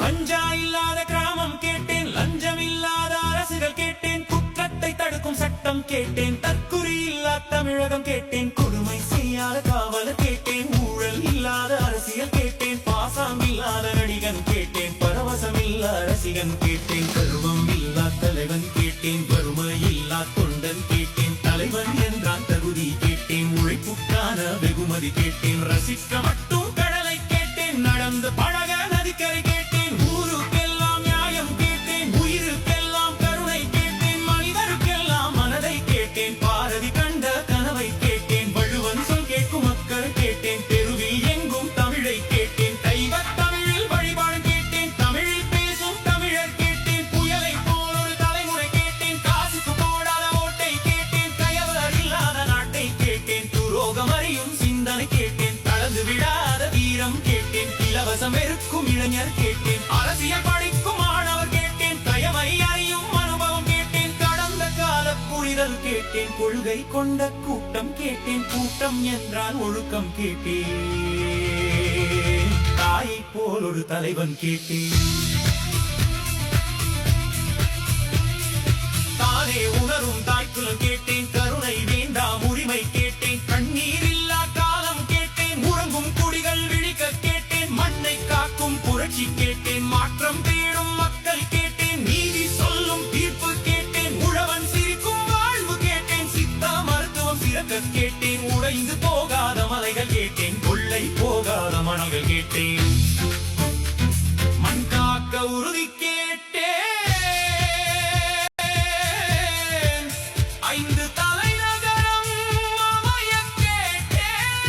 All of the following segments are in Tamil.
கஞ்சா இல்லாத கிராமம் கேட்டேன், லஞ்சம் இல்லாத அரசுகள் கேட்டேன், குற்றத்தை தடுக்கும் சட்டம் கேட்டேன், தற்குறி இல்லா தமிழகம் கேட்டேன், கொடுமை செய்யாத காவலர் கேட்டேன், ஊழல் இல்லாத அரசியல் கேட்டேன், பாசாம் இல்லாத நடிகன் கேட்டேன், பரவசம் இல்லா ரசிகன் கேட்டேன், கருவம் இல்லா தலைவன் கேட்டேன், வறுமை இல்லா தொண்டன் கேட்டேன், தலைவன் என்றான் தகுதி கேட்டேன், உழைப்புக்கான வெகுமதி கேட்டேன், ரசிக்க மட்டும் கடலை கேட்டேன், நடந்து பழக நதிக்கரை கேட்டேன், ஊருக்கெல்லாம் நியாயம் கேட்டேன், உயிருக்கெல்லாம் கருணை கேட்டேன், மனிதருக்கெல்லாம் மனதை கேட்டேன், பாரதி கண்ட கனவை கேட்டேன், வள்ளுவன் சொல் கேட்கும் மக்கள் கேட்டேன், தெருவில் எங்கும் தமிழை கேட்டேன், தெய்வத் தமிழில் வழிபாடு கேட்டேன், தமிழில் பேசும் தமிழர் கேட்டேன், புயலை போல் ஒரு தலைமுறை கேட்டேன், காசுக்கு போடாத ஓட்டை கேட்டேன், கயவர் இல்லாத நாட்டை கேட்டேன், துரோகம் அறியும் சிந்தனை கேட்டேன், கலந்து விடாத வீரம் கேட்டேன், இலவசம் இருக்கும் இளைஞர் கேட்டேன், அரசியல் படிக்கும் மாணவர் கேட்டேன், தயமை அறியும் அனுபவம் கேட்டேன், கடந்த கால புரிதல் கேட்டேன், கொள்கை கொண்ட கூட்டம் கேட்டேன், கூட்டம் என்றால் ஒழுக்கம் கேட்டேன், தாயை போல் ஒரு தலைவன் கேட்டேன், தானே உணரும் தாய்க்குலம் கேட்டேன், கருணை வேண்டாம் உரிமை கேட்டேன், கண்ணீர் இல்லா காலம் கேட்டேன், உறங்கும் குடிகள் விழிக்க கேட்டேன், மண்ணை காக்கும் புரட்சி கேட்டேன், மாற்றம் தேடும் மக்கள் கேட்டேன், நீதி சொல்லும் தீர்ப்பு கேட்டேன், உழவன் சிரிக்கும் வாழ்வு கேட்டேன், சித்தா மருத்துவம் சிறக்க கேட்டேன், உடைந்து போகாத மலைகள் கேட்டேன், கொள்ளை போகாத மணல்கள் கேட்டேன், மண் காக்க உறுதி கேட்டேன், 5 தலைநகரம் அமைய கேட்டேன்,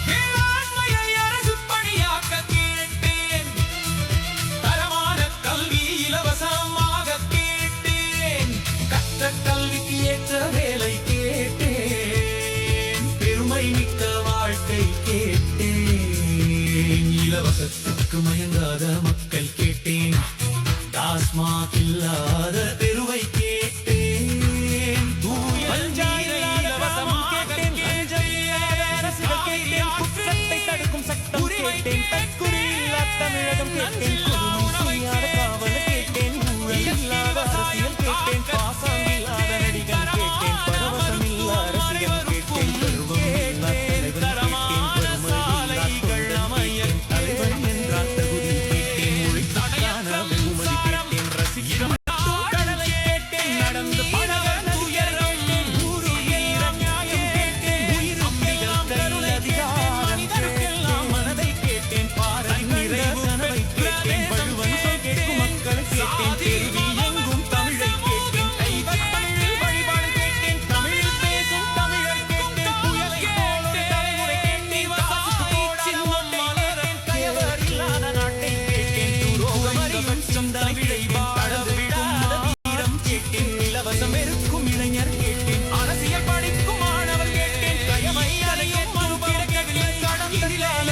வேளாண்மையை அரசு பணியாக்க கேட்டேன், தரமான கல்வி இலவசமாக கேட்டேன், கற்ற கல்விக்கு ஏற்ற வேலை கேட்டேன், பெருமை மிக்க வாழ்க்கை கேட்டேன், இலவசத்துக்கு மயங்காத மக்கள் கேட்டேன், டாஸ்மாக் இல்லாத தெருவை கேட்டேன், தூய நீரை இலவசமாக கேட்டேன், லஞ்சம் இல்லாத அரசுகள் கேட்டேன், குற்றத்தை தடுக்கும் சட்டம் கேட்டேன், தற்குறி இல்லா தமிழகம் கேட்டேன், கொடுமை செய்யாத காவலர் கேட்டேன், ஊழல் இல்லாத அரசியல் கேட்டேன், பாசம் இல்லாத நடிகன் கேட்டேன், பரவசம் இல்லா ரசிகன் கேட்டேன், கருவம் இல்லா தலைவன் கேட்டேன், வறுமை இல்லா தொண்டன் கேட்டேன், தலைவன் என்றால் தகுதி கேட்டேன், உழைப்புக்கான வெகுமதி கேட்டேன், ரசிக்க மட்டும் கடலை கேட்டேன், நடந்து பழக நதிக்கரை கேட்டேன், ஊருக்கெல்லாம் நியாயம் கேட்டேன், உயிருக்கெல்லாம் கருணை கேட்டேன், மனிதருக்கெல்லாம் மனதை கேட்டேன், பாரதி நிறைவு கனவை கேட்டேன், வள்ளுவன் சொல் கேட்கும் மக்கள் கேட்டேன், தெருவில் எங்கும் தமிழை கேட்டேன், தெய்வத் தமிழில் வழிபாடு கேட்டேன், தமிழில் பேசும் தமிழர் கேட்டேன், புயலை போல் ஒரு தலைமுறை கேட்டேன், காசுக்கு போடாத ஓட்டை கேட்டேன், கயவர் இல்லாத நாட்டை கேட்டேன், துரோகம் அறியும் சிந்தனை கேட்டேன், கடந்து விடாத வீரம் கேட்டேன், இலவசம் இருக்கும் இளைஞர் கேட்டேன், அரசியல் படிக்கும் மாணவர் கேட்டேன், தயமை அறியும் அனுபவம் கேட்டேன், கடந்த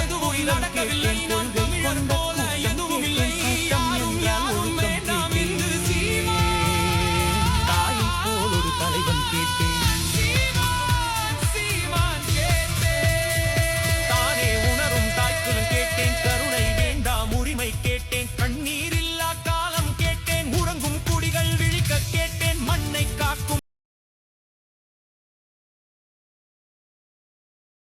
எதுவும் நடக்கவில்லை.